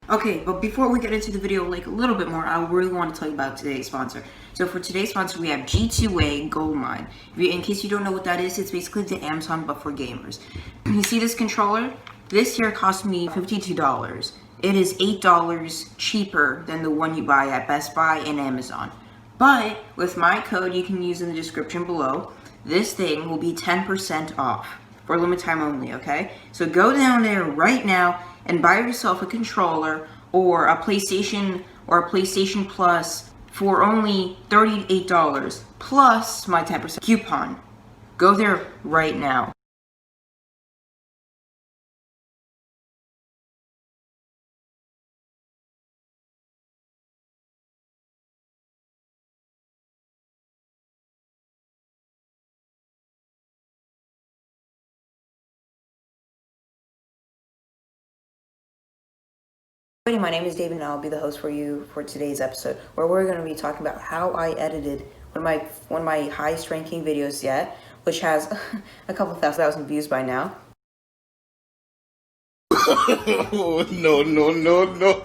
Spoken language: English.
Okay, but before we get into the video like a little bit more, I really want to tell you about today's sponsor. So for today's sponsor, we have G2A Goldmine. In case you don't know what that is, it's basically the Amazon but for gamers. You see this controller? This here cost me $52. It is $8 cheaper than the one you buy at Best Buy and Amazon. But with my code you can use in the description below, this thing will be 10% off for a limited time only, okay? So go down there right now and buy yourself a controller or a PlayStation Plus for only $38 plus my 10% coupon. Go there right now. My name is David and I'll be the host for you for today's episode, where we're going to be talking about how I edited one of my highest ranking videos yet, which has a couple thousand views by now. Oh, no, no, no, no.